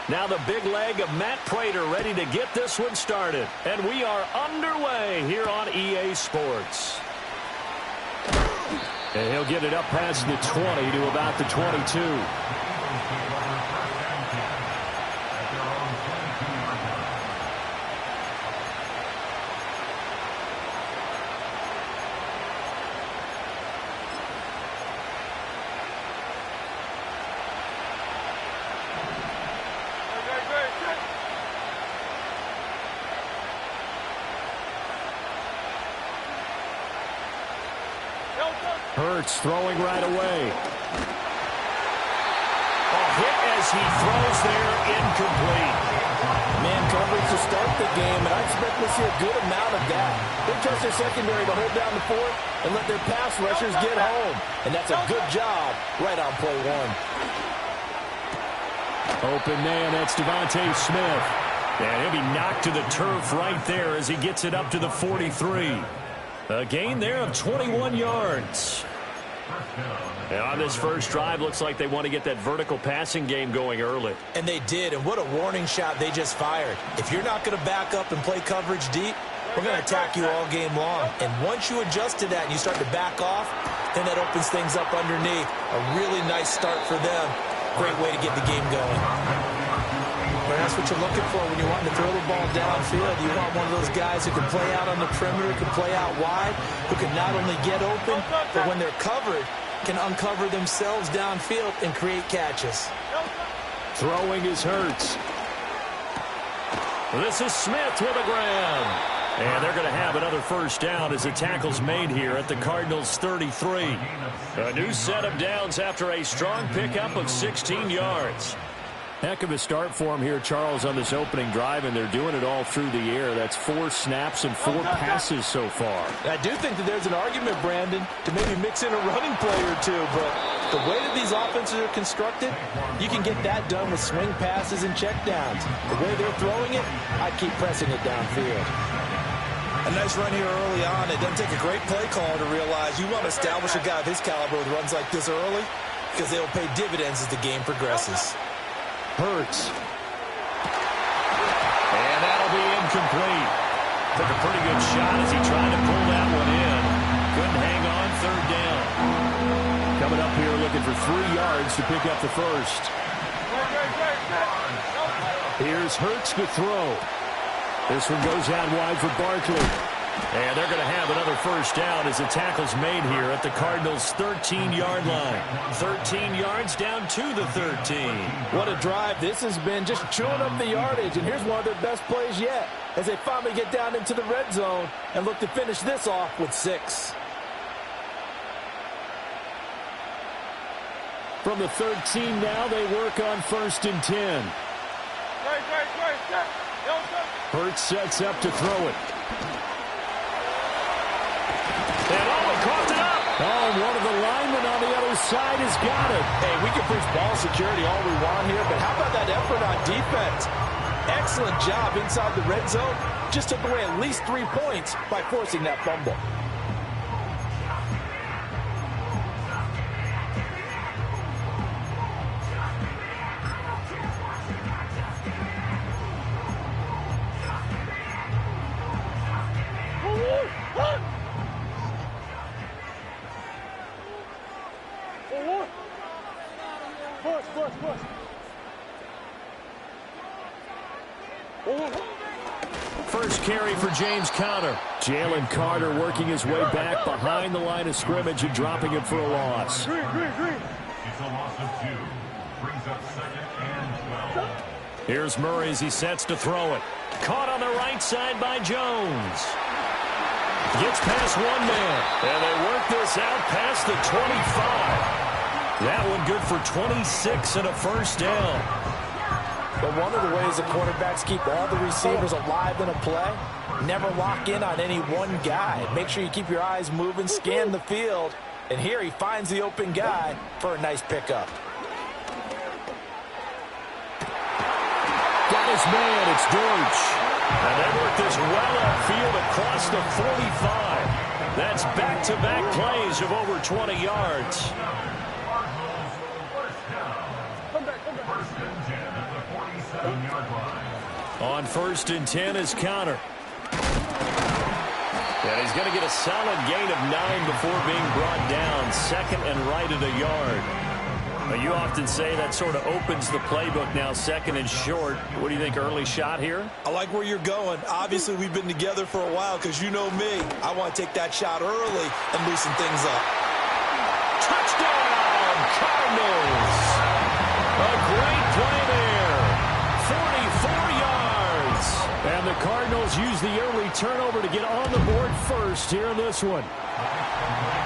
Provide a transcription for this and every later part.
Now the big leg of Matt Prater ready to get this one started. And we are underway here on EA Sports. And he'll get it up past the 20 to about the 22. Hurts throwing right away. A hit as he throws there, incomplete. Man coverage to start the game, and I expect to see a good amount of that. They trust their secondary to hold down the fort and let their pass rushers get home. And that's a good job right on play one. Open man, that's Devontae Smith. And he'll be knocked to the turf right there as he gets it up to the 43. A gain there of 21 yards. And on this first drive, looks like they want to get that vertical passing game going early. And they did, and what a warning shot they just fired. If you're not going to back up and play coverage deep, we're going to attack you all game long. And once you adjust to that and you start to back off, then that opens things up underneath. A really nice start for them. Great way to get the game going. But that's what you're looking for when you're wanting to throw the ball downfield. You want one of those guys who can play out on the perimeter, can play out wide, who can not only get open, but when they're covered, can uncover themselves downfield and create catches. Throwing is Hurts. This is Smith with a grab. And they're going to have another first down as the tackle's made here at the Cardinals' 33. A new set of downs after a strong pickup of 16 yards. Heck of a start for him here, Charles, on this opening drive, and they're doing it all through the air. That's 4 snaps and 4 passes so far. I do think that there's an argument, Brandon, to maybe mix in a running play or two, but the way that these offenses are constructed, you can get that done with swing passes and checkdowns. The way they're throwing it, I'd keep pressing it downfield. A nice run here early on. It doesn't take a great play caller to realize you want to establish a guy of his caliber with runs like this early because they'll pay dividends as the game progresses. Hurts. And that'll be incomplete. Took a pretty good shot as he tried to pull that one in. Couldn't hang on, third down. Coming up here looking for 3 yards to pick up the first. Here's Hurts to throw. This one goes out wide for Barkley. And they're going to have another first down as the tackle's made here at the Cardinals' 13-yard line. 13 yards down to the 13. What a drive this has been, just chewing up the yardage. And here's one of their best plays yet as they finally get down into the red zone and look to finish this off with 6. From the 13 now, they work on 1st and 10. Hurts sets up to throw it. And coughed it up. Oh, and one of the linemen on the other side has got it. Hey, we can preach ball security all we want here, but how about that effort on defense? Excellent job inside the red zone. Just took away at least 3 points by forcing that fumble. First carry for James Conner. Jalen Carter working his way back behind the line of scrimmage and dropping him for a loss. It's a loss of 2. Brings up 2nd and 12. Here's Murray as he sets to throw it. Caught on the right side by Jones. Gets past one man. And they work this out past the 25. That one good for 26 and a first down. But one of the ways the quarterbacks keep all the receivers alive in a play, never lock in on any one guy. Make sure you keep your eyes moving, scan the field. And here he finds the open guy for a nice pickup. Got his man, it's Dortch. And they work this well upfield across the 45. That's back-to-back plays of over 20 yards. On 1st and 10 is Connor. And he's going to get a solid gain of 9 before being brought down. Second and right at a yard. Now, you often say that sort of opens the playbook now, second and short. What do you think, early shot here? I like where you're going. Obviously, we've been together for a while because you know me. I want to take that shot early and loosen things up. Touchdown, Cardinals. A great play there. 44 yards. And the Cardinals use the early turnover to get on the board first here in this one.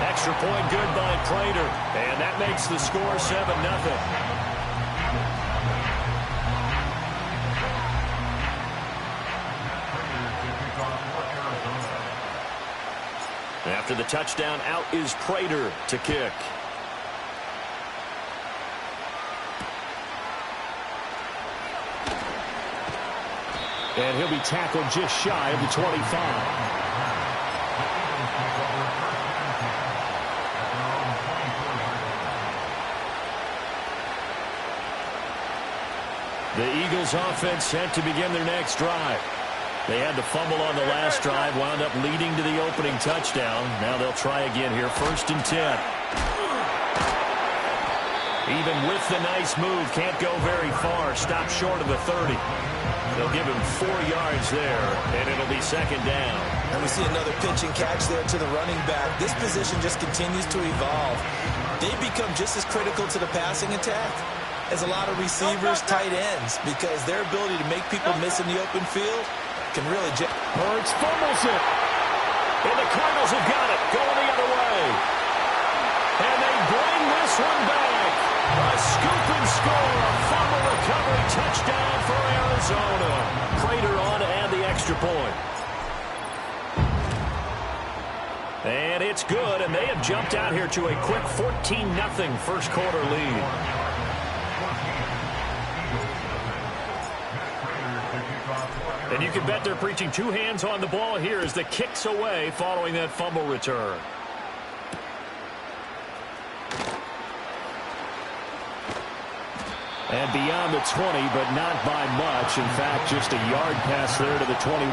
Extra point good by Prater. And that makes the score 7-0. After the touchdown, out is Prater to kick. And he'll be tackled just shy of the 25. The Eagles offense set to begin their next drive. They had the fumble on the last drive, wound up leading to the opening touchdown. Now they'll try again here, 1st and 10. Even with the nice move, can't go very far. Stop short of the 30. They'll give him 4 yards there, and it'll be 2nd down. And we see another pitch and catch there to the running back. This position just continues to evolve. They become just as critical to the passing attack as a lot of receivers, tight ends, because their ability to make people miss in the open field can really... Hurts fumbles it. And the Cardinals have got it, going the other way. And they bring this one back. A scoop and score, a fumble recovery touchdown for Arizona. Prater on to add the extra point. And it's good, and they have jumped out here to a quick 14-0 first quarter lead. And you can bet they're preaching 2 hands on the ball here as the kick's away following that fumble return. And beyond the 20, but not by much. In fact, just a yard pass there to the 21.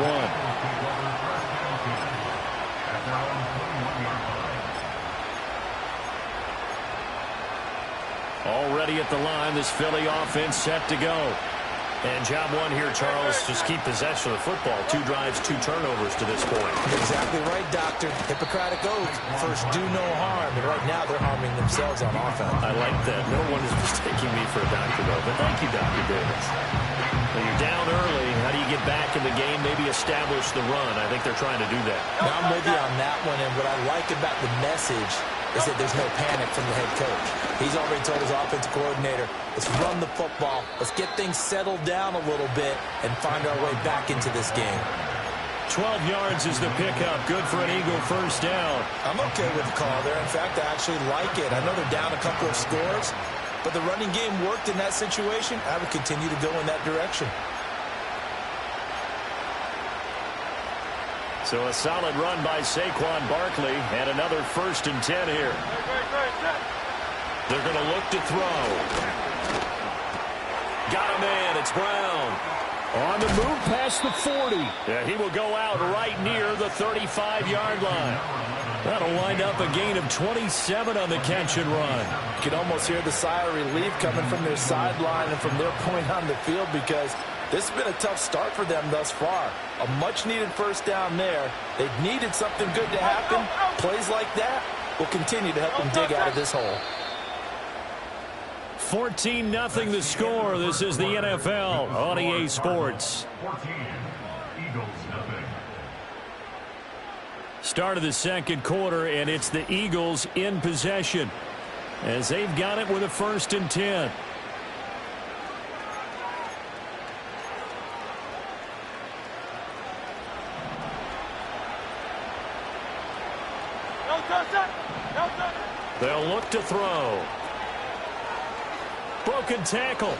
Already at the line, this Philly offense set to go. And job one here, Charles, just keep possession of the football. 2 drives, 2 turnovers to this point. Exactly right, Doctor. Hippocratic oath. First, do no harm. And right now, they're harming themselves on offense. I like that. No one is mistaking me for a doctor, though. But thank you, Dr. Davis. When you're down early, how do you get back in the game, maybe establish the run? I think they're trying to do that. Now, I'm with you on that one. And what I like about the message is that there's no panic from the head coach. He's already told his offensive coordinator, let's run the football, let's get things settled down a little bit and find our way back into this game. 12 yards is the pickup. Good for an Eagle first down. I'm okay with the call there. In fact, I actually like it. I know they're down a couple of scores, but the running game worked in that situation. I would continue to go in that direction. So a solid run by Saquon Barkley and another 1st and 10 here. They're going to look to throw. Got a man. It's Brown. On the move past the 40. Yeah, he will go out right near the 35-yard line. That'll wind up a gain of 27 on the catch and run. You can almost hear the sigh of relief coming from their sideline and from their point on the field because this has been a tough start for them thus far. A much-needed first down there. They've needed something good to happen. Plays like that will continue to help them dig out of this hole. 14-0 the score. This is the NFL on EA Sports. 14, Eagles nothing. Start of the second quarter, and it's the Eagles in possession as they've got it with a 1st and 10. They'll look to throw. Broken tackle.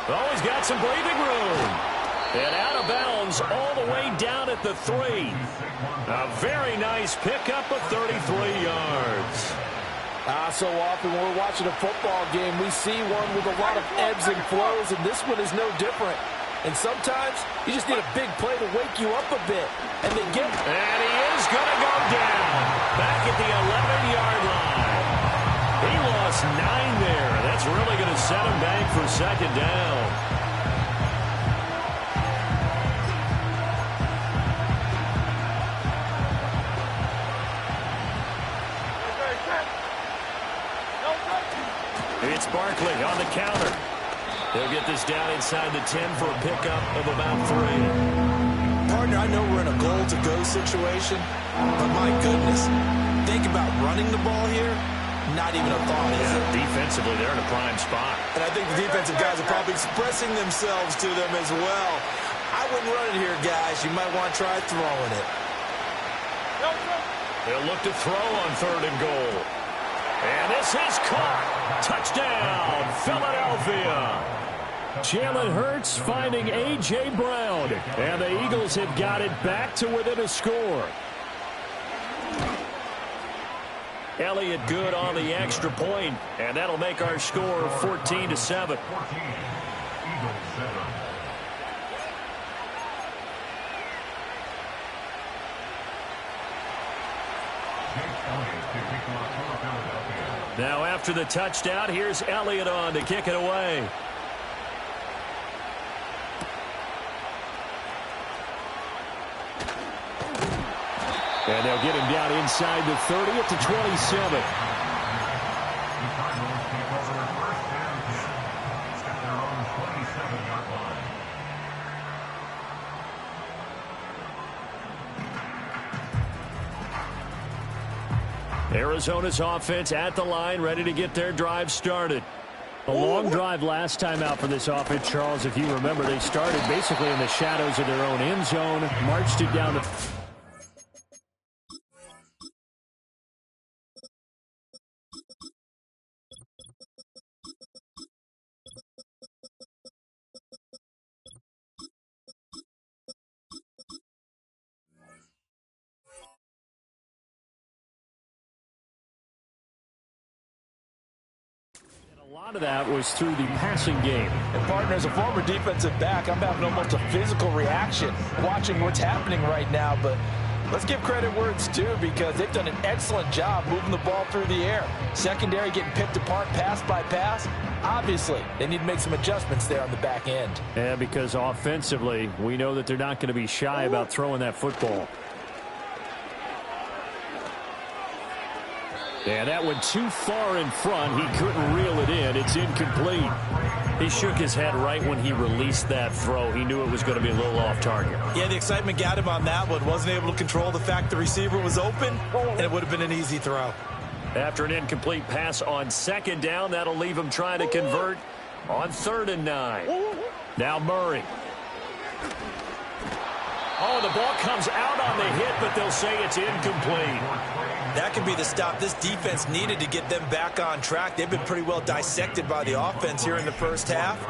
Always got some breathing room. And out of bounds all the way down at the 3. A very nice pickup of 33 yards. So often when we're watching a football game, we see one with a lot of ebbs and flows, and this one is no different. And sometimes you just need a big play to wake you up a bit. And they get it. And he is going to go down. Back at the 11-yard line. He lost 9 there. That's really going to set him back for second down. It's Barkley on the counter. They'll get this down inside the 10 for a pickup of about 3. Partner, I know we're in a goal-to-go situation, but my goodness, think about running the ball here. Not even a thought, is it? Defensively, they're in a prime spot. And I think the defensive guys are probably expressing themselves to them as well. I wouldn't run it here, guys. You might want to try throwing it. They'll look to throw on 3rd and goal. And this is caught. Touchdown, Philadelphia. Jalen Hurts finding A.J. Brown. And the Eagles have got it back to within a score. Elliott good on the extra point, and that'll make our score 14-7. Now after the touchdown, here's Elliott on to kick it away. And they'll get him down inside the 30 at the 27. Arizona's offense at the line, ready to get their drive started. A long drive last time out for this offense, Charles. If you remember, they started basically in the shadows of their own end zone, marched it down the... A lot of that was through the passing game. And partner, as a former defensive back, I'm having almost a physical reaction watching what's happening right now. But let's give credit where it's due, because they've done an excellent job moving the ball through the air. Secondary getting picked apart pass by pass. Obviously, they need to make some adjustments there on the back end. Yeah, because offensively, we know that they're not going to be shy about throwing that football. Yeah, that went too far in front. He couldn't reel it in. It's incomplete. He shook his head right when he released that throw. He knew it was going to be a little off target. Yeah, the excitement got him on that one. Wasn't able to control the fact the receiver was open, and it would have been an easy throw. After an incomplete pass on 2nd down, that'll leave him trying to convert on 3rd and 9. Now Murray. Oh, the ball comes out on the hit, but they'll say it's incomplete. That could be the stop this defense needed to get them back on track. They've been pretty well dissected by the offense here in the first half.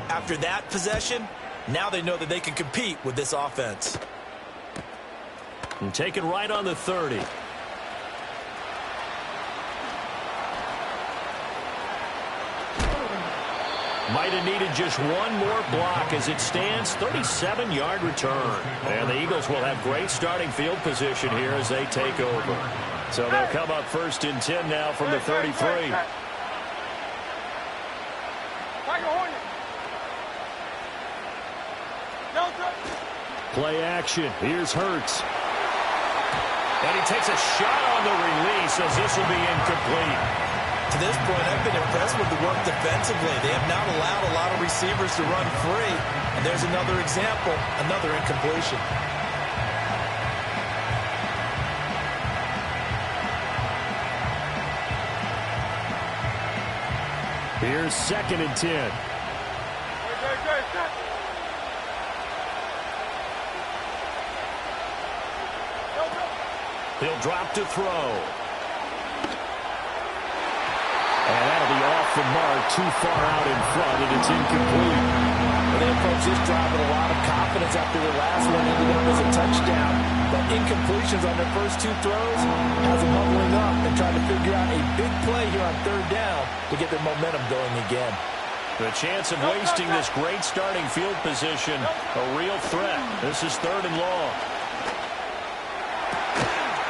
After that possession, now they know that they can compete with this offense. And take it right on the 30. Might have needed just one more block. As it stands, 37-yard return. And the Eagles will have great starting field position here as they take over. So they'll come up 1st and 10 now from the 33. Play action. Here's Hurts. And he takes a shot on the release as this will be incomplete. To this point, I've been impressed with the work defensively. They have not allowed a lot of receivers to run free. And there's another example, another incompletion. Here's 2nd and 10. He'll drop to throw. And that'll be off the mark, too far out in front, and it's incomplete. Well, they approach this drive with a lot of confidence after the last one ended up as a touchdown. But incompletions on their first 2 throws has them huddling up and trying to figure out a big play here on 3rd down to get their momentum going again. The chance of wasting this great starting field position, a real threat. This is 3rd and long.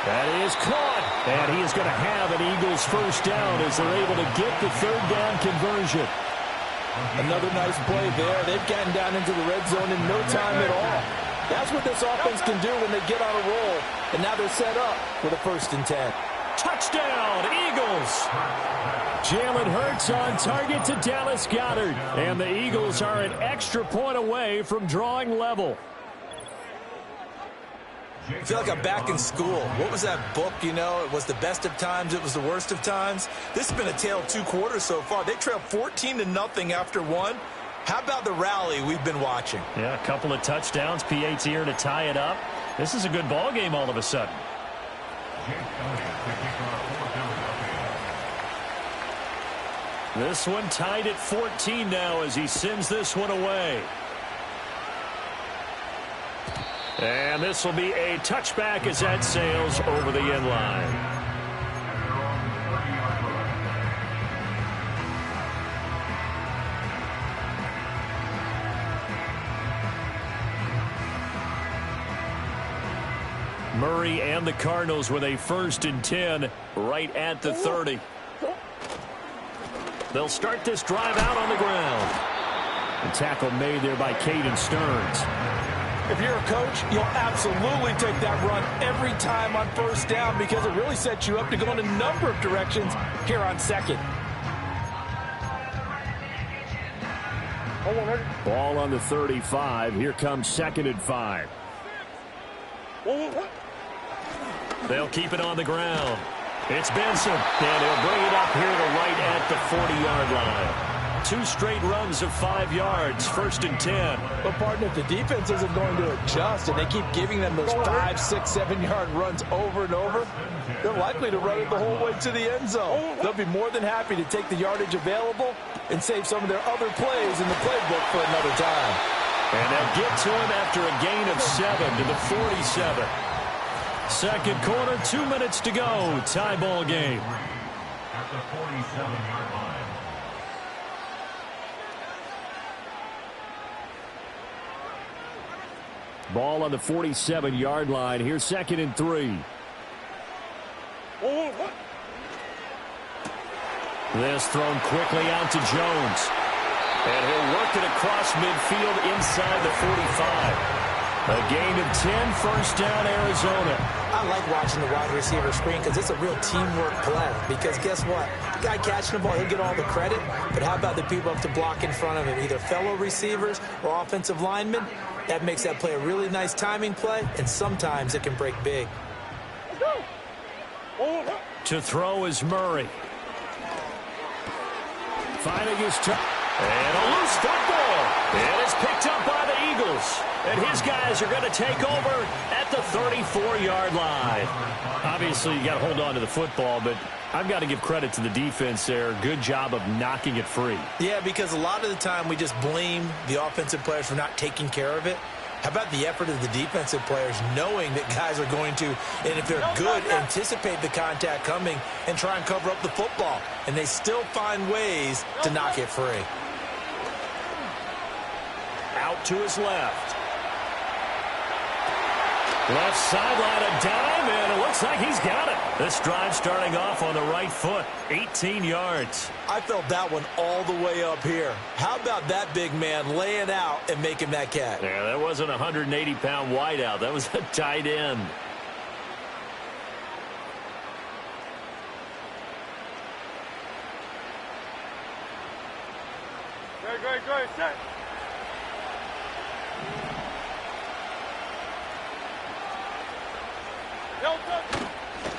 That is caught. And he is going to have an Eagles first down as they're able to get the 3rd down conversion. Another nice play there. They've gotten down into the red zone in no time at all. That's what this offense can do when they get on a roll. And now they're set up for the 1st and 10. Touchdown, Eagles! Jalen Hurts on target to Dallas Goedert. And the Eagles are an extra point away from drawing level. I feel like I'm back in school. What was that book, you know? It was the best of times. It was the worst of times. This has been a tale of 2 quarters so far. They trailed 14-0 after 1. How about the rally we've been watching? Yeah, a couple of touchdowns. P.A.'s here to tie it up. This is a good ball game all of a sudden. This one tied at 14 now as he sends this one away. And this will be a touchback as that sails over the end line. Murray and the Cardinals with a 1st and 10 right at the 30. They'll start this drive out on the ground. The tackle made there by Caden Stearns. If you're a coach, you'll absolutely take that run every time on 1st down because it really sets you up to go in a number of directions here on 2nd. Ball on the 35. Here comes 2nd and 5. They'll keep it on the ground. It's Benson, and he'll bring it up here to right at the 40-yard line. 2 straight runs of 5 yards, 1st and 10. But, partner, if the defense isn't going to adjust and they keep giving them those 5, 6, 7-yard runs over and over, they're likely to run it the whole way to the end zone. They'll be more than happy to take the yardage available and save some of their other plays in the playbook for another time. And they'll get to him after a gain of 7 to the 47. 2nd quarter, 2 minutes to go. Tie ball game. At the 47-yard line. Ball on the 47-yard line. Here's 2nd and 3. This thrown quickly out to Jones. And he'll work it across midfield inside the 45. A gain of 10, 1st down, Arizona. I like watching the wide receiver screen because it's a real teamwork play. Because guess what? The guy catching the ball, he'll get all the credit. But how about the people up to block in front of him? Either fellow receivers or offensive linemen. That makes that play a really nice timing play. And sometimes it can break big. To throw is Murray. Finding his turn. And a loose football. And it's picked up by the Eagles. And his guys are going to take over at the 34-yard line. Obviously, you got to hold on to the football, but I've got to give credit to the defense there. Good job of knocking it free. Yeah, because a lot of the time we just blame the offensive players for not taking care of it. How about the effort of the defensive players knowing that guys are going to, and if they're good, anticipate the contact coming and try and cover up the football. And they still find ways to knock it free. Out to his left. Left sideline, a dime, and it looks like he's got it. This drive starting off on the right foot, 18 yards. I felt that one all the way up here. How about that big man laying out and making that catch? Yeah, that wasn't a 180-pound wideout. That was a tight end. Go, set.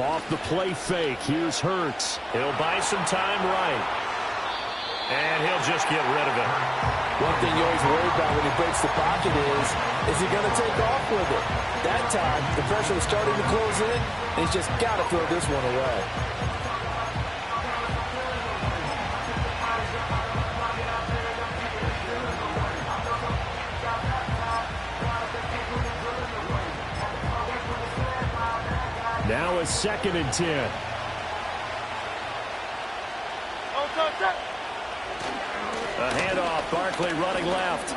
Off the play fake, here's Hurts. He'll buy some time right. And he'll just get rid of it. One thing you always worry about when he breaks the pocket is he going to take off with it? That time, the pressure was starting to close in, and he's just got to throw this one away. Now a 2nd and 10. A handoff, Barkley running left.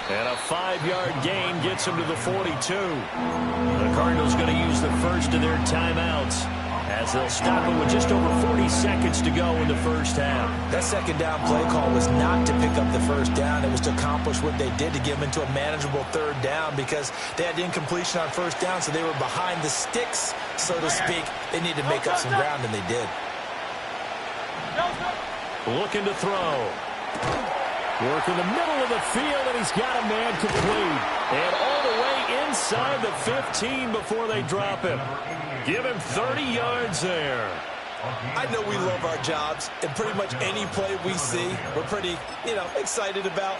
And a 5-yard gain gets him to the 42. The Cardinals going to use the first of their timeouts as they'll stop it with just over 40 seconds to go in the first half. That second down play call was not to pick up the first down. It was to accomplish what they did, to get them into a manageable third down, because they had incompletion on first down, so they were behind the sticks, so to speak. They needed to make up some ground, and they did. Looking to throw. Work in the middle of the field, and he's got a man complete. And all the way inside the 15 before they drop him. Give him 30 yards there. I know we love our jobs, and pretty much any play we see, we're pretty, excited about.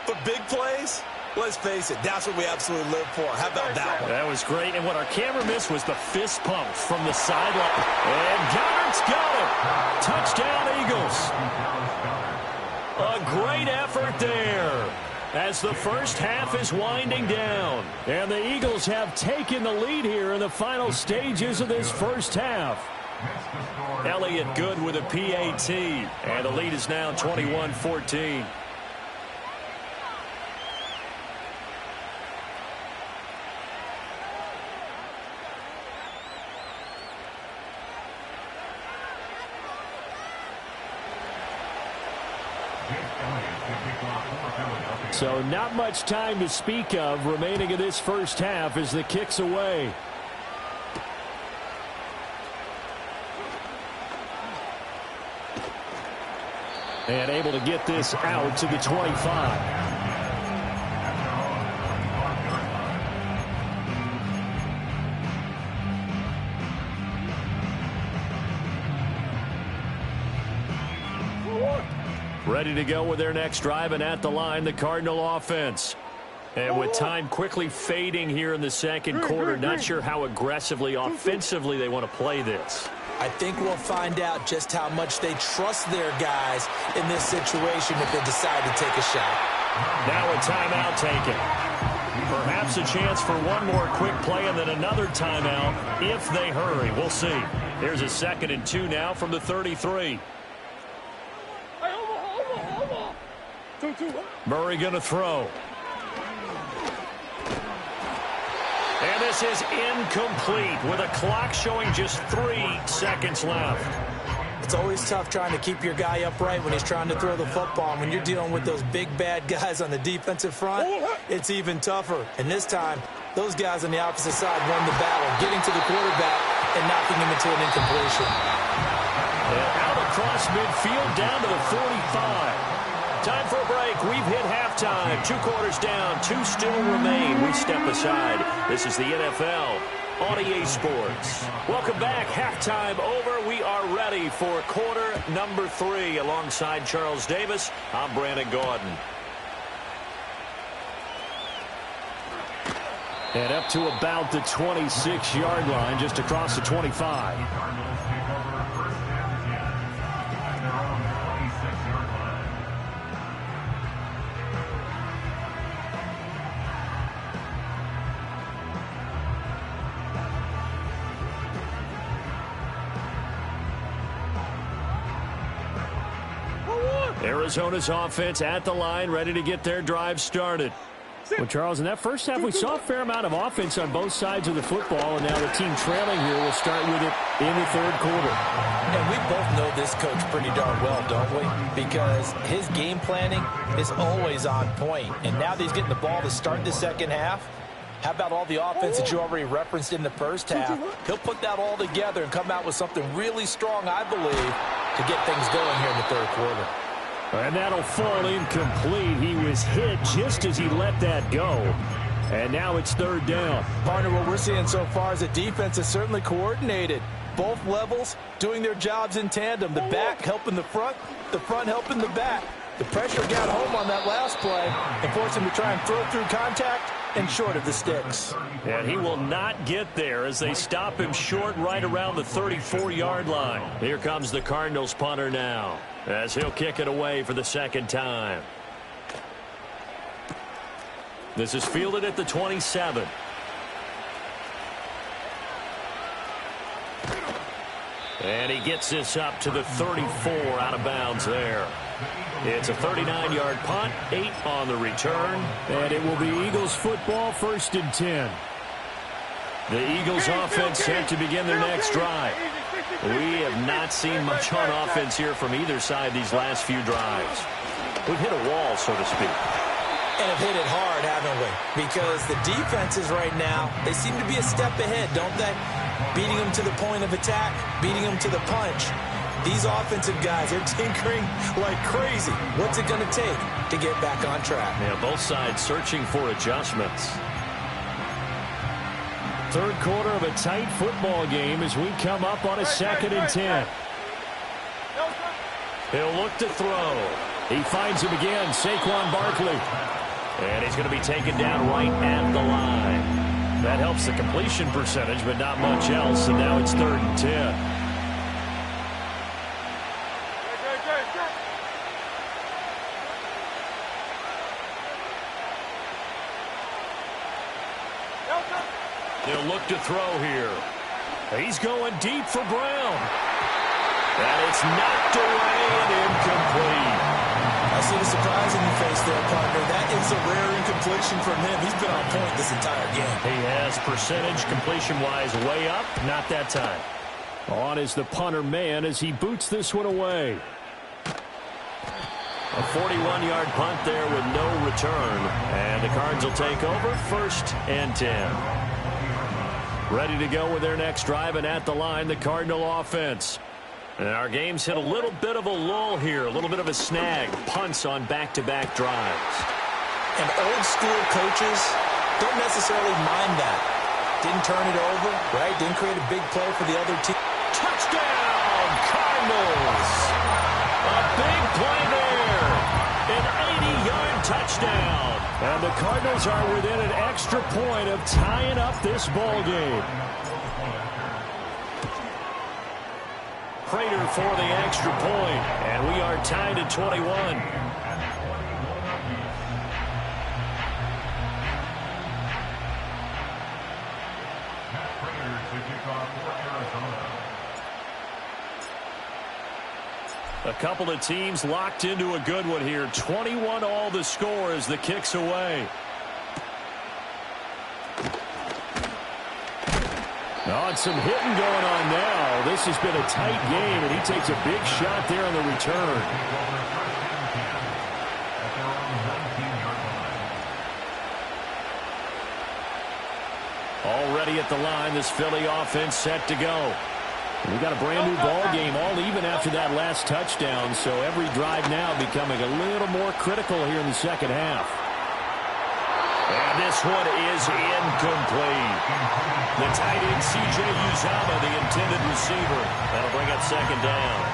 But big plays, let's face it, that's what we absolutely live for. How about that one? That was great, and what our camera missed was the fist pump from the sideline. And Goddard's got it. Touchdown, Eagles. A great effort there as the first half is winding down. And the Eagles have taken the lead here in the final stages of this first half. Elliott good with a PAT. And the lead is now 21-14. So not much time to speak of remaining in this first half as the kick's away. And able to get this out to the 25. Ready to go with their next drive, and at the line, the Cardinal offense. And with time quickly fading here in the second quarter, not sure how aggressively, offensively they want to play this. I think we'll find out just how much they trust their guys in this situation if they decide to take a shot. Now a timeout taken. Perhaps a chance for one more quick play and then another timeout if they hurry. We'll see. Here's a 2nd and 2 now from the 33. Murray going to throw. And this is incomplete with a clock showing just 3 seconds left. It's always tough trying to keep your guy upright when he's trying to throw the football. And when you're dealing with those big, bad guys on the defensive front, it's even tougher. And this time, those guys on the opposite side won the battle, getting to the quarterback and knocking him into an incompletion. And out across midfield down to the 45. Time for a break. We've hit halftime. 2 quarters down. 2 still remain. We step aside. This is the NFL on EA Sports. Welcome back. Halftime over. We are ready for quarter number 3. Alongside Charles Davis, I'm Brandon Gordon. And up to about the 26-yard line, just across the 25. Arizona's offense at the line, ready to get their drive started. Well, Charles, in that first half, we saw a fair amount of offense on both sides of the football, and now the team trailing here will start with it in the third quarter. And we both know this coach pretty darn well, don't we? Because his game planning is always on point. And now that he's getting the ball to start the second half, how about all the offense that you already referenced in the first half? He'll put that all together and come out with something really strong, I believe, to get things going here in the third quarter. And that'll fall incomplete. He was hit just as he let that go. And now it's third down. Partner, what we're seeing so far is the defense is certainly coordinated. Both levels doing their jobs in tandem. The back helping the front helping the back. The pressure got home on that last play and forced him to try and throw through contact and short of the sticks. And he will not get there as they stop him short right around the 34-yard line. Here comes the Cardinals punter now, as he'll kick it away for the second time. This is fielded at the 27. And he gets this up to the 34 out of bounds there. It's a 39-yard punt, 8 on the return. And it will be Eagles football, 1st and 10. The Eagles offense set to begin their next drive. We have not seen much on offense here from either side these last few drives. We've hit a wall, so to speak. And have hit it hard, haven't we? Because the defenses right now, they seem to be a step ahead, don't they? Beating them to the point of attack, beating them to the punch. These offensive guys are tinkering like crazy. What's it going to take to get back on track? Yeah, both sides searching for adjustments. Third quarter of a tight football game as we come up on a 2nd and 10. He'll look to throw. He finds him again, Saquon Barkley. And he's going to be taken down right at the line. That helps the completion percentage, but not much else. And now it's 3rd and 10. They'll look to throw here. He's going deep for Brown. And it's knocked away and incomplete. I see the surprise in your face there, partner. That is a rare incompletion from him. He's been on point this entire game. He has percentage completion-wise way up. Not that time. On is the punter man as he boots this one away. A 41-yard punt there with no return. And the Cards will take over 1st and 10. Ready to go with their next drive, and at the line, the Cardinal offense. And our game's hit a little bit of a lull here, a little bit of a snag. Punts on back-to-back drives. And old-school coaches don't necessarily mind that. Didn't turn it over, right? Didn't create a big play for the other team. Touchdown, Cardinals! A big play there. An 80-yard touchdown. And the Cardinals are within an extra point of tying up this ball game. Prater for the extra point, and we are tied at 21. A couple of teams locked into a good one here. 21 all the score as the kick's away. Oh, and some hitting going on now. This has been a tight game, and he takes a big shot there on the return. Already at the line, this Philly offense set to go. We've got a brand new ball game, all even after that last touchdown, so every drive now becoming a little more critical here in the second half. And this one is incomplete. The tight end, C.J. Uzomah, the intended receiver. That'll bring up 2nd down.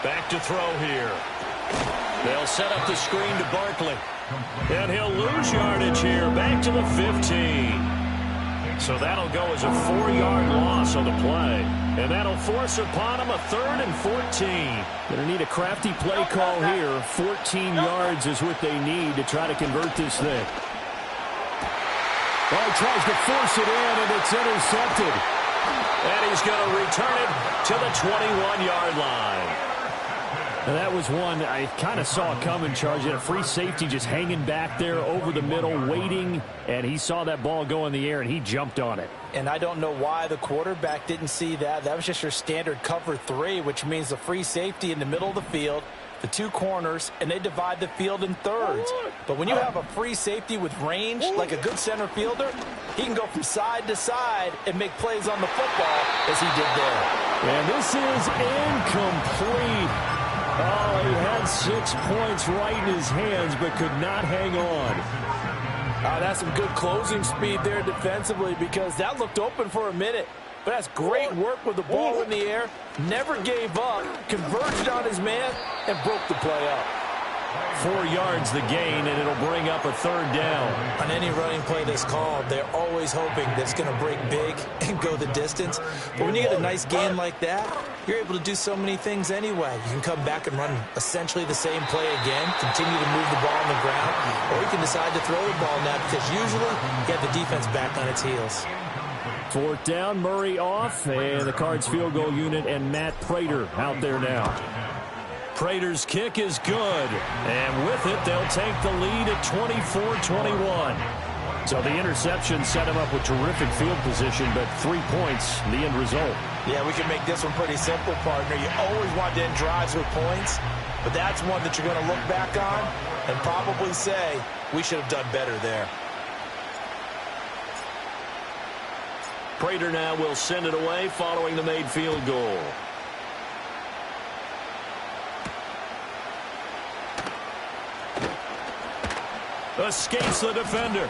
Back to throw here. They'll set up the screen to Barkley. And he'll lose yardage here. Back to the 15. So that'll go as a 4-yard loss on the play. And that'll force upon him a 3rd and 14. Going to need a crafty play call here. 14 yards is what they need to try to convert this thing. Oh, he tries to force it in, and it's intercepted. And he's going to return it to the 21-yard line. And that was one I kind of saw coming, Charles. You had a free safety just hanging back there over the middle, waiting, and he saw that ball go in the air, and he jumped on it. And I don't know why the quarterback didn't see that. That was just your standard cover 3, which means the free safety in the middle of the field, the 2 corners, and they divide the field in thirds. But when you have a free safety with range, like a good center fielder, he can go from side to side and make plays on the football as he did there. And this is incomplete. Oh, he had 6 points right in his hands, but could not hang on. That's some good closing speed there defensively, because that looked open for a minute. But that's great work with the ball in the air. Never gave up, converged on his man, and broke the play up. 4 yards the gain, and it'll bring up a 3rd down. On any running play that's called, they're always hoping that it's going to break big and go the distance. But when you get a nice gain like that, you're able to do so many things anyway. You can come back and run essentially the same play again, continue to move the ball on the ground, or you can decide to throw the ball now because usually you have the defense back on its heels. 4th down, Murray off, and the Cards field goal unit and Matt Prater out there now. Prater's kick is good, and with it, they'll take the lead at 24-21. So the interception set him up with terrific field position, but 3 points, the end result. Yeah, we can make this one pretty simple, partner. You always want to end drives with points, but that's one that you're going to look back on and probably say, we should have done better there. Prater now will send it away following the made field goal. Escapes the defender.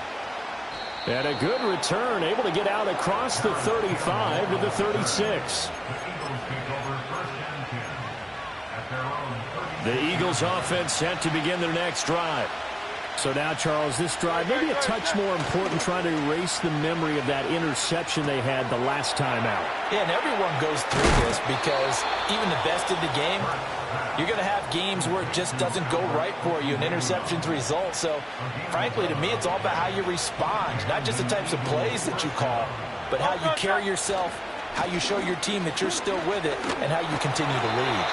And a good return, able to get out across the 35 to the 36. The Eagles offense set to begin their next drive. So now, Charles, this drive maybe a touch more important, trying to erase the memory of that interception they had the last time out. Yeah, and everyone goes through this because even the best in the game, you're going to have games where it just doesn't go right for you, and interceptions result. So, frankly, to me, it's all about how you respond, not just the types of plays that you call, but how you carry yourself, how you show your team that you're still with it, and how you continue to lead.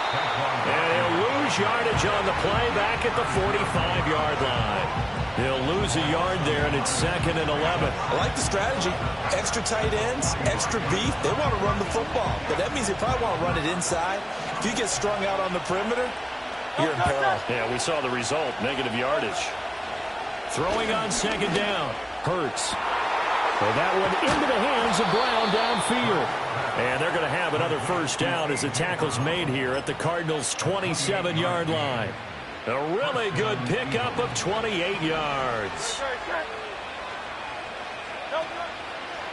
And he'll lose yardage on the play back at the 45-yard line. He'll lose a yard there, and it's 2nd and 11. I like the strategy. Extra tight ends, extra beef. They want to run the football, but that means they probably want to run it inside. If you get strung out on the perimeter, you're in peril. Yeah, we saw the result, negative yardage. Throwing on 2nd down. Hurts. Well, that one into the hands of Brown downfield. And they're going to have another 1st down as the tackle's made here at the Cardinals' 27-yard line. A really good pickup of 28 yards.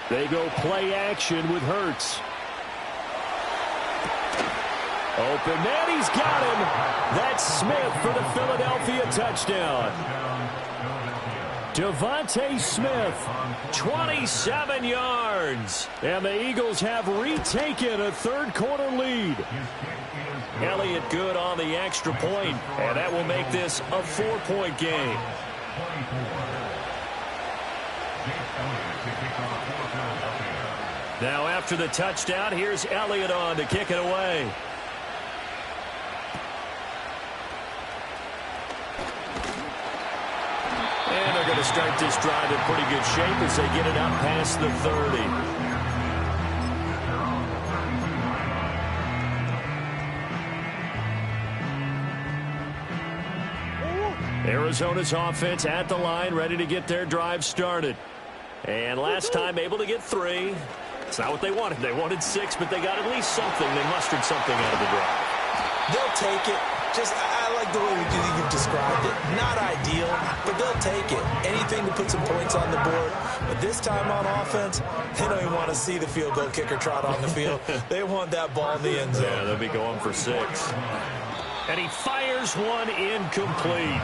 They go play action with Hurts. Open man, he's got him. That's Smith for the Philadelphia touchdown. Devontae Smith, 27 yards. And the Eagles have retaken a 3rd-quarter lead. Elliott good on the extra point, and that will make this a 4-point game. Now after the touchdown, here's Elliott on to kick it away. And they're going to start this drive in pretty good shape as they get it up past the 30. Arizona's offense at the line, ready to get their drive started. And last time able to get 3. It's not what they wanted. They wanted 6, but they got at least something. They mustered something out of the drive. They'll take it. I like the way you've described it. Not ideal, but they'll take it. Anything to put some points on the board. But this time on offense, they don't even want to see the field goal kicker trot on the field. They want that ball in the end zone. Yeah, they'll be going for 6. And he fires one incomplete.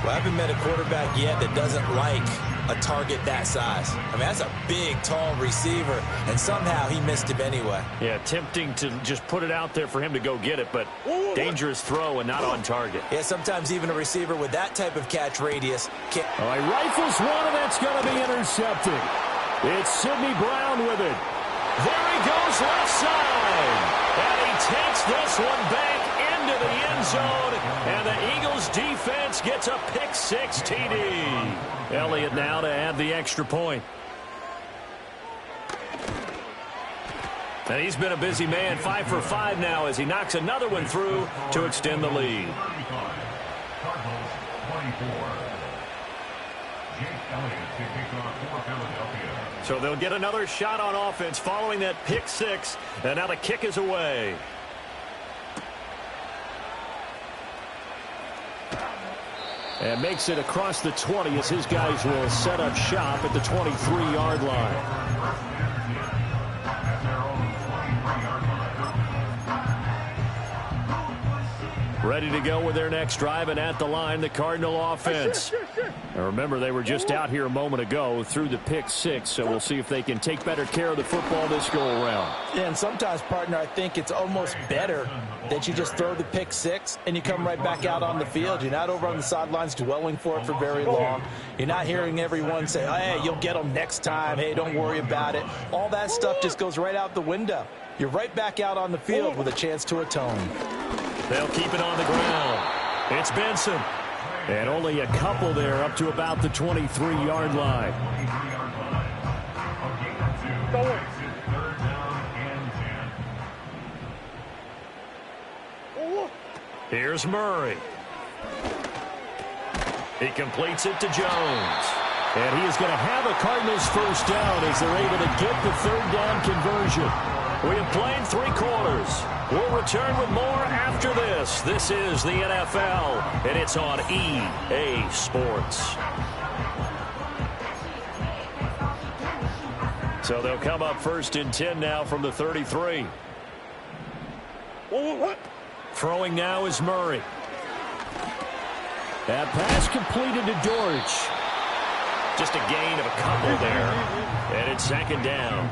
Well, I haven't met a quarterback yet that doesn't like a target that size. I mean, that's a big, tall receiver, and somehow he missed him anyway. Yeah, tempting to just put it out there for him to go get it, but dangerous throw and not on target. Yeah, sometimes even a receiver with that type of catch radius can't. Oh, he rifles one, and that's going to be intercepted. It's Sidney Brown with it. There he goes left side. And he takes this one back into the end zone, and the Eagles defense gets a pick-6 TD. Elliott now to add the extra point. And he's been a busy man, 5 for 5 now as he knocks another one through to extend the lead. So they'll get another shot on offense following that pick-6, and now the kick is away. And makes it across the 20 as his guys will set up shop at the 23-yard line. Ready to go with their next drive, and at the line, the Cardinal offense. Now remember, they were just out here a moment ago through the pick six, so we'll see if they can take better care of the football this go-around. Yeah, and sometimes, partner, I think it's almost better that you just throw the pick six and you come right back out on the field. You're not over on the sidelines dwelling for it for very long. You're not hearing everyone say, hey, you'll get them next time. Hey, don't worry about it. All that stuff just goes right out the window. You're right back out on the field with a chance to atone. They'll keep it on the ground. It's Benson. And only a couple there up to about the 23-yard line. Here's Murray. He completes it to Jones. And he is going to have a Cardinals first down as they're able to get the third down conversion. We have played 3 quarters. We'll return with more after this. This is the NFL, and it's on EA Sports. So they'll come up first and 10 now from the 33. Throwing now is Murray. That pass completed to Dortch. Just a gain of a couple there. And it's second down.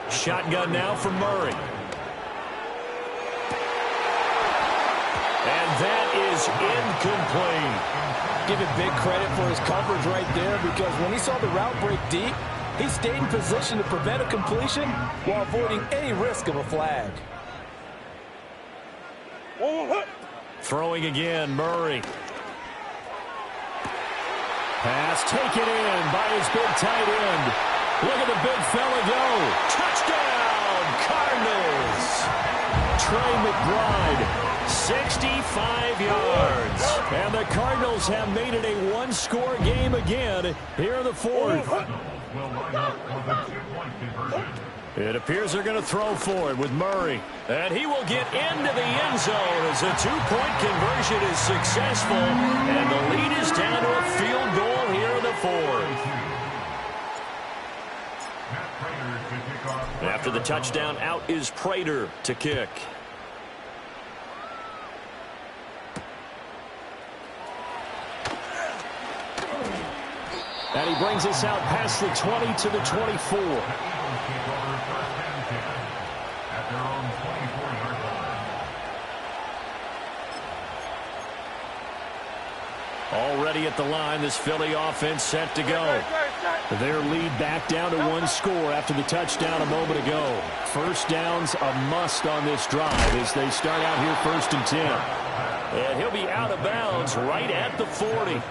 Shotgun now from Murray. And that is incomplete. Give him big credit for his coverage right there, because when he saw the route break deep, he stayed in position to prevent a completion while avoiding any risk of a flag. Throwing again, Murray. Pass taken in by his big tight end. Look at the big fella go. Touchdown, Cardinals. Trey McBride, 65 yards. And the Cardinals have made it a one-score game again here in the fourth. It appears they're going to throw for it with Murray. And he will get into the end zone as a two-point conversion is successful. And the lead is down to a field goal here in the fourth. After the touchdown, out is Prater to kick. And he brings us out past the 20 to the 24. Already at the line, this Philly offense set to go. Their lead back down to one score after the touchdown a moment ago. First down's a must on this drive as they start out here first and 10. And he'll be out of bounds right at the 40.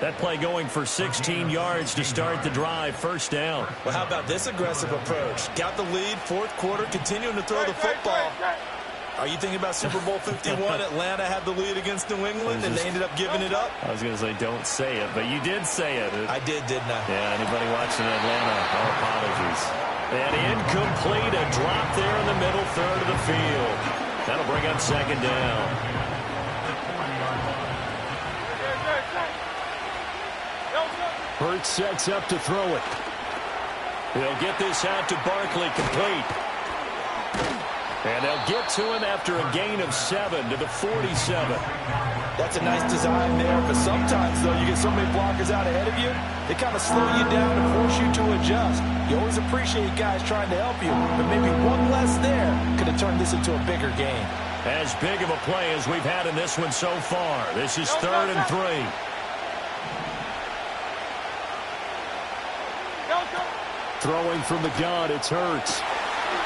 That play going for 16 yards to start the drive, first down. Well, how about this aggressive approach? Got the lead, fourth quarter, continuing to throw the football. Are you thinking about Super Bowl 51? Atlanta had the lead against New England, and they ended up giving it up? I was going to say don't say it, but you did say it. I did, didn't I? Yeah, anybody watching Atlanta, our apologies. And incomplete, a drop there in the middle third of the field. That'll bring up second down. Hurts sets up to throw it. He'll get this out to Barkley, complete. And they'll get to him after a gain of 7 to the 47. That's a nice design there, but sometimes, though, you get so many blockers out ahead of you, they kind of slow you down and force you to adjust. You always appreciate guys trying to help you, but maybe one less there could have turned this into a bigger game. As big of a play as we've had in this one so far. This is 3rd and 3. Throwing from the gun, it's Hurts.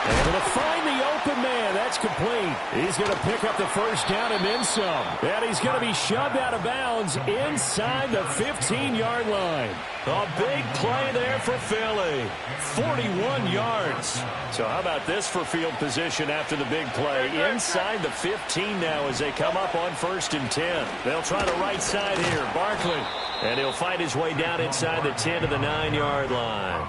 Able to find the open man. That's complete. He's going to pick up the first down and then some. And he's going to be shoved out of bounds inside the 15-yard line. A big play there for Philly. 41 yards. So how about this for field position after the big play? Inside the 15 now as they come up on 1st and 10. They'll try the right side here. Barkley. And he'll fight his way down inside the 10 to the 9-yard line.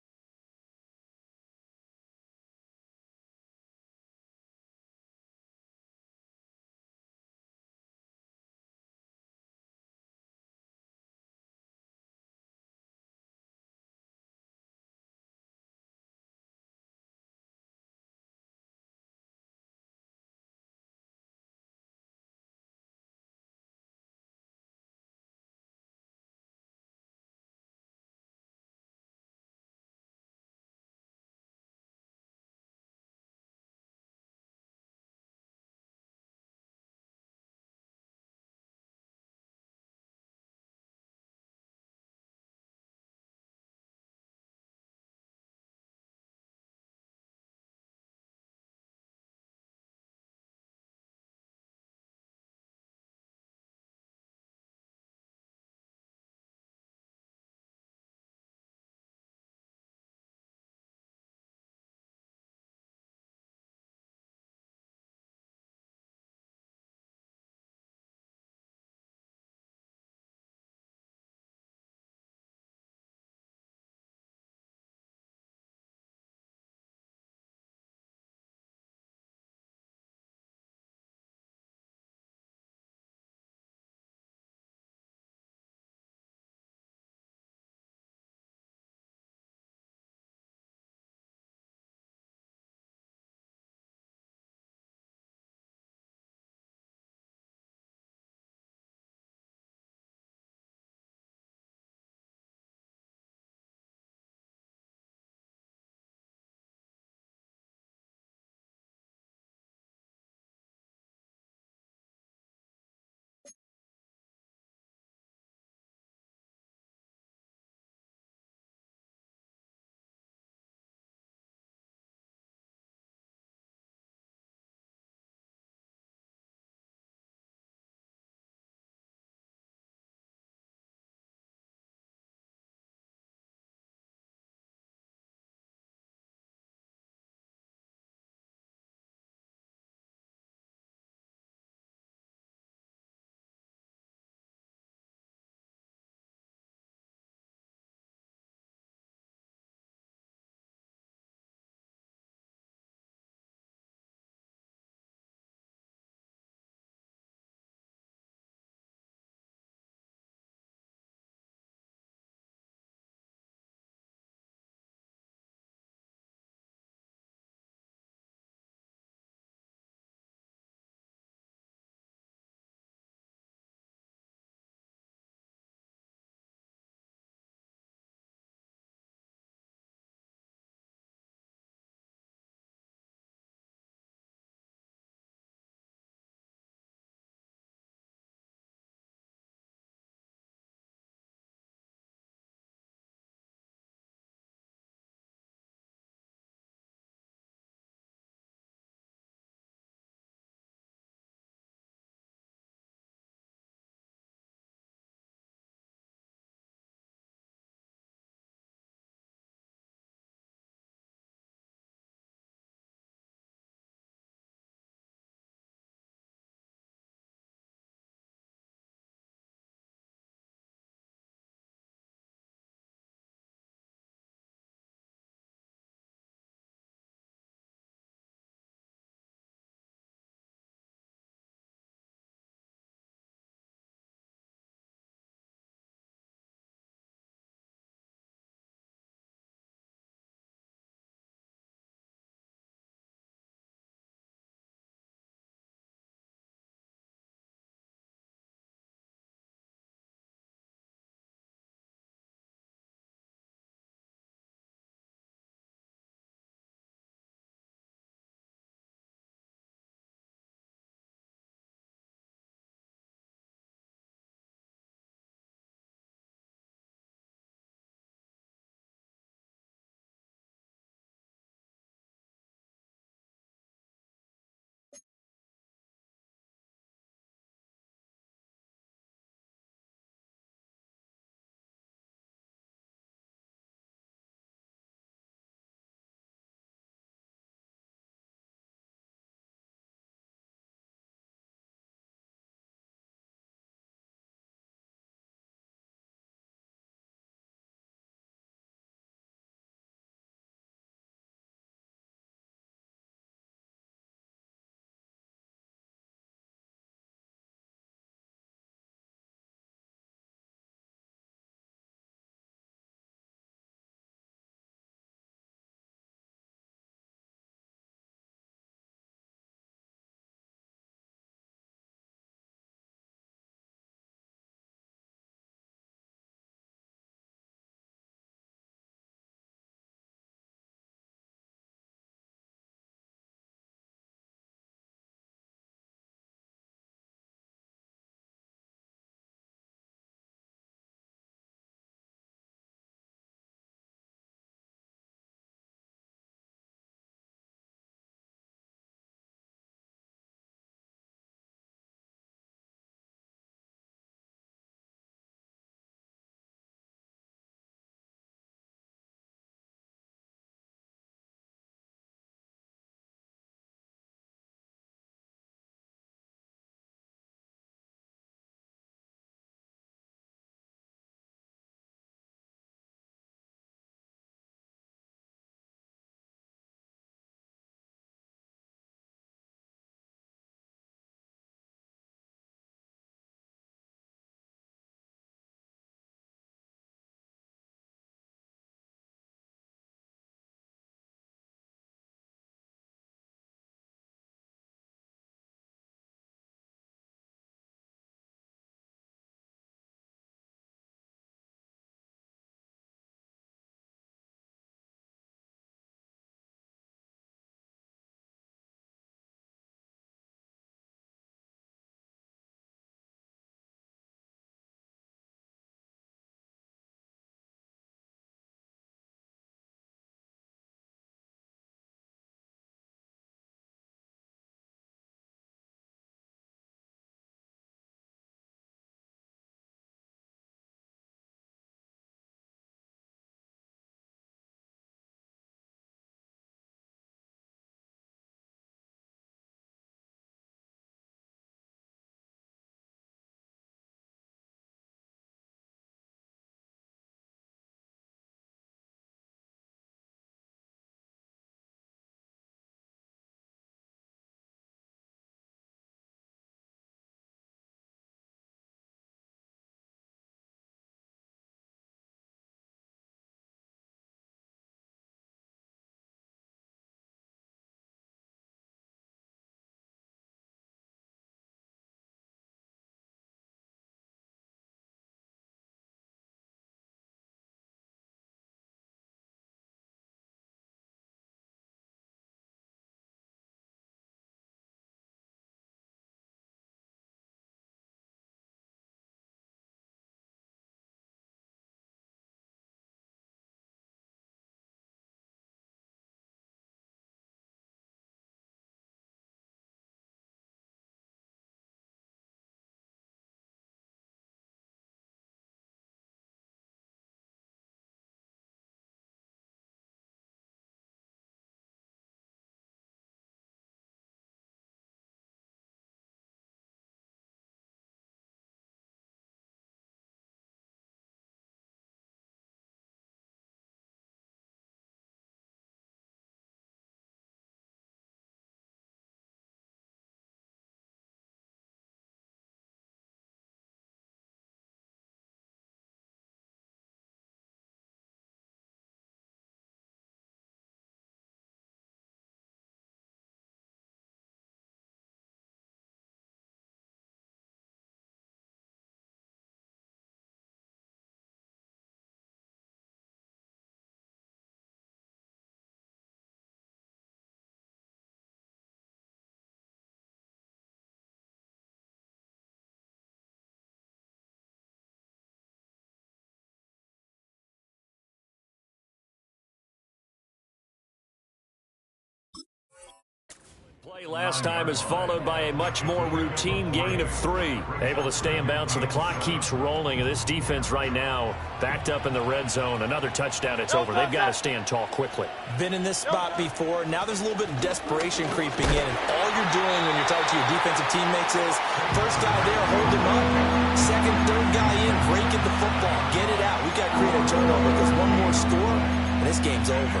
Play last time is followed by a much more routine gain of 3. Able to stay in bounds, so the clock keeps rolling. And this defense right now backed up in the red zone. Another touchdown, it's over. They've got to stand tall quickly. Been in this spot before. Now there's a little bit of desperation creeping in. And all you're doing when you're talking to your defensive teammates is, first guy there, hold him up. Second, third guy in, break at the football. Get it out. We've got to create a turnover because one more score, and this game's over.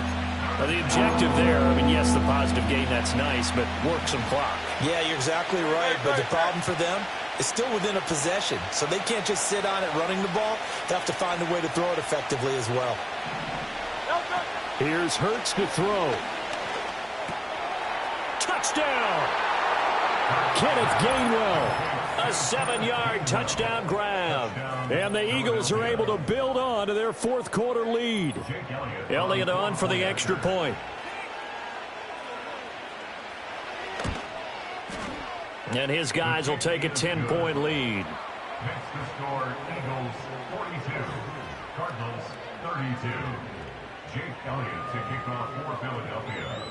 The objective there, I mean, yes, the positive gain, that's nice, but work some clock. Yeah, you're exactly right, but the problem for them is still within a possession, so they can't just sit on it running the ball. They have to find a way to throw it effectively as well. Here's Hurts to throw. Touchdown! Kenneth Gainwell. A 7-yard touchdown grab. And the Eagles are able to build on to their fourth quarter lead. Elliott on for the extra point. And his guys will take a 10-point lead. Next to score, Eagles 42, Cardinals 32. Jake Elliott to kick off for Philadelphia.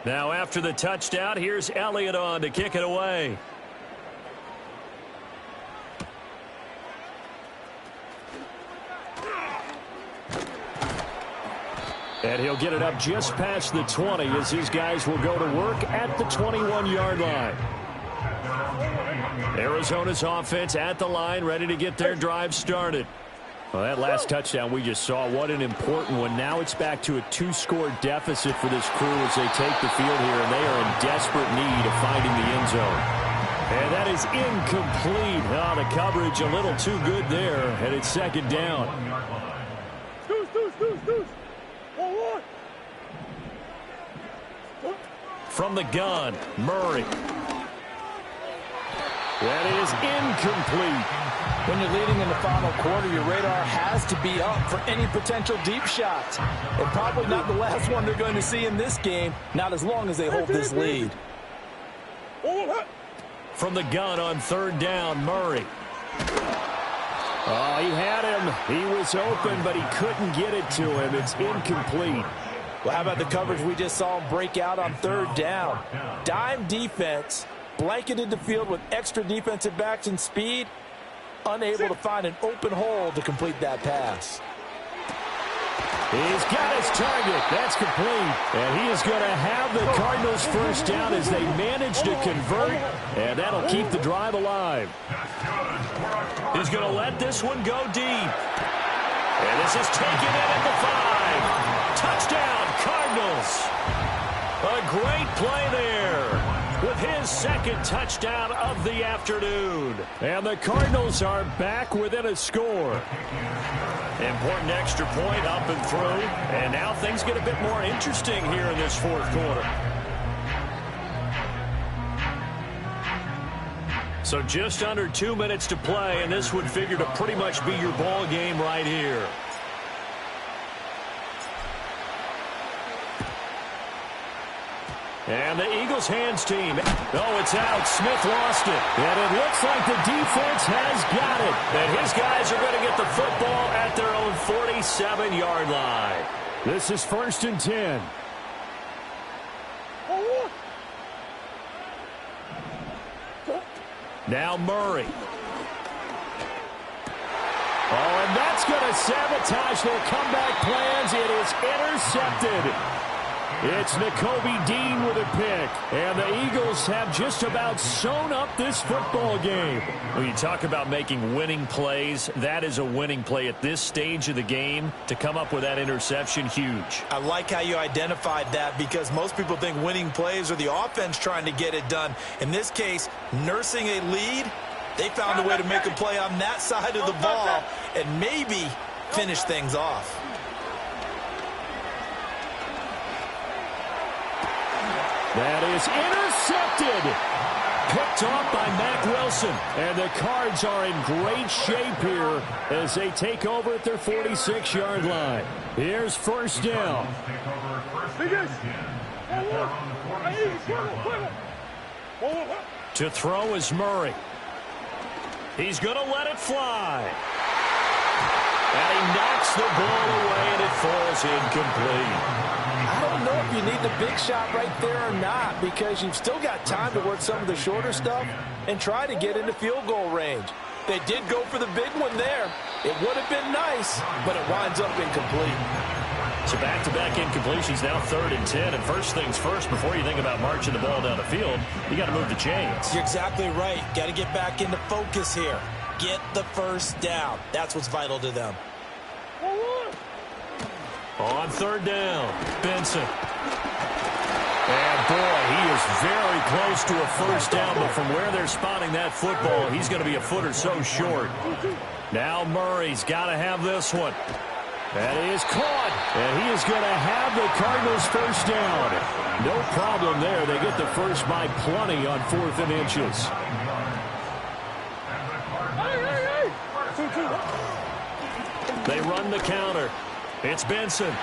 Now after the touchdown, here's Elliott on to kick it away. And he'll get it up just past the 20 as his guys will go to work at the 21-yard line. Arizona's offense at the line, ready to get their drive started. Well, that last touchdown we just saw, what an important one. Now it's back to a 2-score deficit for this crew as they take the field here, and they are in desperate need of finding the end zone. And that is incomplete. Oh, the coverage a little too good there, and it's second down. From the gun, Murray. That is incomplete. When you're leading in the final quarter, your radar has to be up for any potential deep shots. And probably not the last one they're going to see in this game, not as long as they hold this lead. From the gun on third down, Murray. Oh, he had him. He was open, but he couldn't get it to him. It's incomplete. Well, how about the coverage we just saw him break out on third down? Dime defense, blanketed the field with extra defensive backs and speed, unable to find an open hole to complete that pass. He's got his target. That's complete. And he is going to have the Cardinals first down as they manage to convert, and that'll keep the drive alive. He's going to let this one go deep. And this is taken in at the 5. Touchdown, Cardinals. A great play there with his second touchdown of the afternoon. And the Cardinals are back within a score. Important extra point up and through. And now things get a bit more interesting here in this fourth quarter. So just under 2 minutes to play, and this would figure to pretty much be your ball game right here. And the Eagles hands team. Oh, it's out. Smith lost it. And it looks like the defense has got it. And his guys are going to get the football at their own 47-yard line. This is 1st and 10. Now Murray. Oh, and that's going to sabotage their comeback plans. It is intercepted. It's Nakobe Dean with a pick. And the Eagles have just about sewn up this football game. When you talk about making winning plays, that is a winning play at this stage of the game. To come up with that interception, huge. I like how you identified that because most people think winning plays are the offense trying to get it done. In this case, nursing a lead, they found a way to make a play on that side of the ball and maybe finish things off. That is intercepted. Picked off by Mack Wilson. And the Cards are in great shape here as they take over at their 46-yard line. Here's first down. To throw is Murray. He's going to let it fly. And he knocks the ball away, and it falls incomplete. I don't know if you need the big shot right there or not, because you've still got time to work some of the shorter stuff and try to get into field goal range. They did go for the big one there. It would have been nice, but it winds up incomplete. So back-to-back incompletions, now 3rd and 10. And first things first, before you think about marching the ball down the field, you got to move the chains. You're exactly right. Got to get back into focus here. Get the first down. That's what's vital to them. On 3rd down, Benson. And boy, he is very close to a first down, but from where they're spotting that football, he's going to be a foot or so short. Now Murray's got to have this one. And he is caught, and he is going to have the Cardinals first down. No problem there. They get the first by plenty on 4th and inches. They run the counter. It's Benson.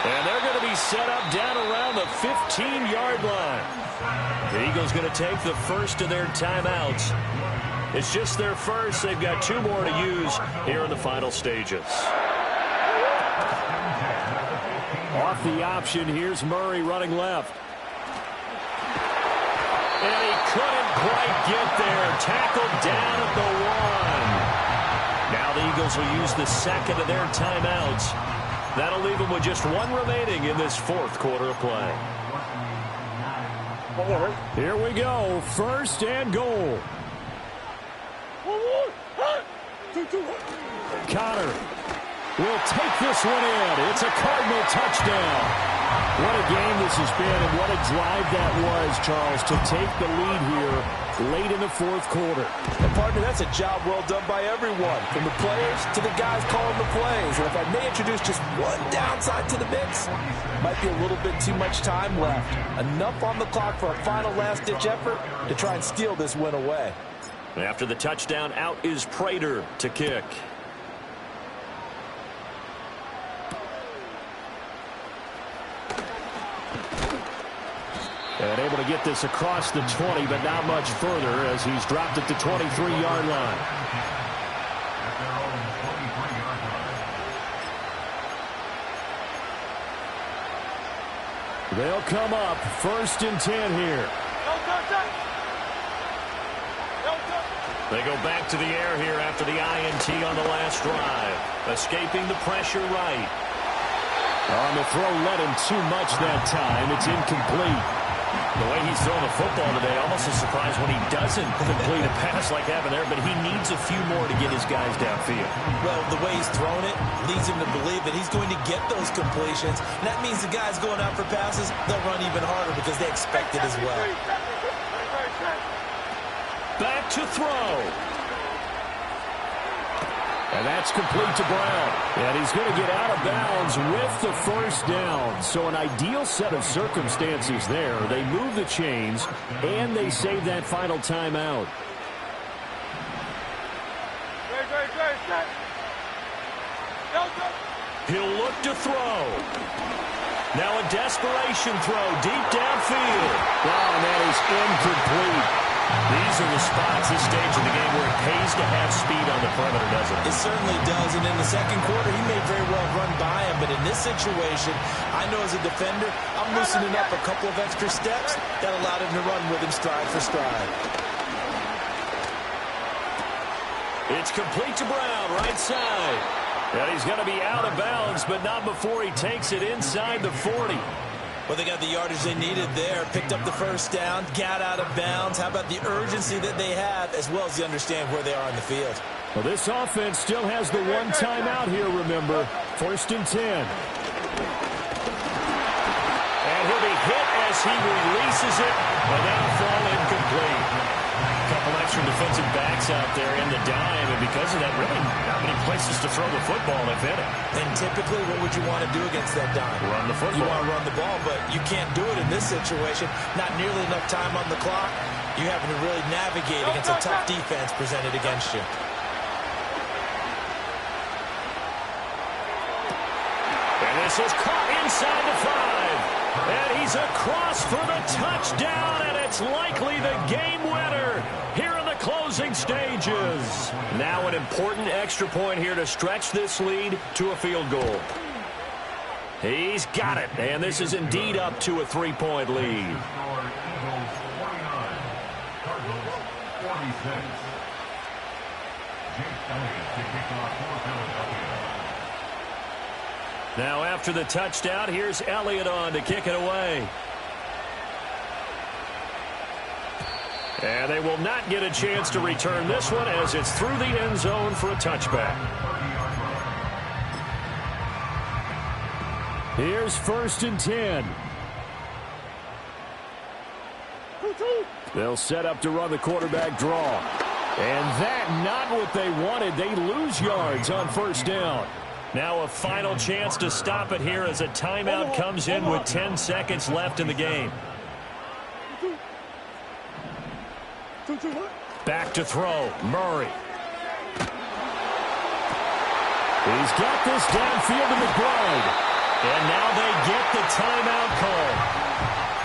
And they're going to be set up down around the 15-yard line. The Eagles going to take the first of their timeouts. It's just their first. They've got 2 more to use here in the final stages. Off the option, here's Murray running left. And he couldn't quite get there. Tackled down at the 1. Now the Eagles will use the second of their timeouts. That'll leave them with just 1 remaining in this 4th quarter of play. Here we go. 1st and goal. Connor will take this one in. It's a Cardinal touchdown. What a game this has been, and what a drive that was, Charles, to take the lead here late in the 4th quarter. And, partner, that's a job well done by everyone, from the players to the guys calling the plays. And if I may introduce just one downside to the mix, might be a little bit too much time left. Enough on the clock for a final last-ditch effort to try and steal this win away. After the touchdown, out is Prater to kick. And able to get this across the 20, but not much further as he's dropped at the 23-yard line. They'll come up 1st and 10 here. They go back to the air here after the INT on the last drive. Escaping the pressure right. On the throw, led him too much that time. It's incomplete. The way he's throwing the football today, almost a surprise when he doesn't complete a pass like that there, but he needs a few more to get his guys downfield. Well, the way he's thrown it leads him to believe that he's going to get those completions. And that means the guys going out for passes, they'll run even harder because they expect it as well. Back to throw. And that's complete to Brown. And he's going to get out of bounds with the first down. So an ideal set of circumstances there. They move the chains, and they save that final timeout. He'll look to throw. Now a desperation throw deep downfield. Wow, and that is incomplete. These are the spots this stage of the game where it pays to have speed on the perimeter, doesn't it? It certainly does, and in the second quarter, he may very well run by him, but in this situation, I know as a defender, I'm loosening up a couple of extra steps that allowed him to run with him stride for stride. It's complete to Brown, right side. And he's going to be out of bounds, but not before he takes it inside the 40. Well, they got the yardage they needed there, picked up the first down, got out of bounds. How about the urgency that they have, as well as the understand where they are in the field? Well, this offense still has the one timeout here, remember. 1st and 10. And he'll be hit as he releases it, but that'll fall incomplete. A couple extra defensive backs out there in the dime, and because of that, really not many places to throw the football, if any. And typically, what would you want to do against that dime? Run the football. You want to run the ball, but you can't do it in this situation. Not nearly enough time on the clock. You're having to really navigate against a tough defense presented against you. And this is caught inside the 5. And he's across for the touchdown, and it's likely the game winner here in the closing stages. Now an important extra point here to stretch this lead to a field goal. He's got it, and this is indeed up to a 3-point lead. Now after the touchdown, here's Elliott on to kick it away. And they will not get a chance to return this one as it's through the end zone for a touchback. Here's 1st and 10. They'll set up to run the quarterback draw. And that not what they wanted. They lose yards on 1st down. Now a final chance to stop it here as a timeout comes in with 10 seconds left in the game. Back to throw. Murray. He's got this downfield to McBride. And now they get the timeout call.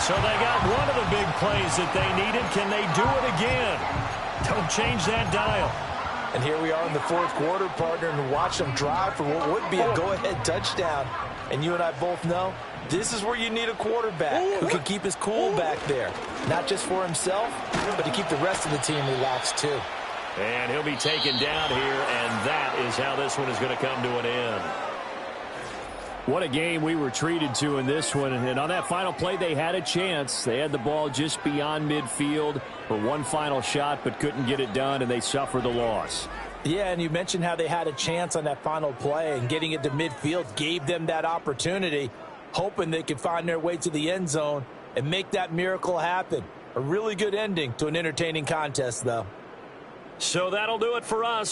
So they got one of the big plays that they needed. Can they do it again? Don't change that dial. And here we are in the 4th quarter, partner, and watch them drive for what would be a go-ahead touchdown. And you and I both know this is where you need a quarterback who can keep his cool back there. Not just for himself, but to keep the rest of the team relaxed too. And he'll be taken down here, and that is how this one is going to come to an end. What a game we were treated to in this one. And on that final play, they had a chance. They had the ball just beyond midfield for one final shot, but couldn't get it done, and they suffered the loss. Yeah, and you mentioned how they had a chance on that final play, and getting it to midfield gave them that opportunity, hoping they could find their way to the end zone and make that miracle happen. A really good ending to an entertaining contest, though. So that'll do it for us.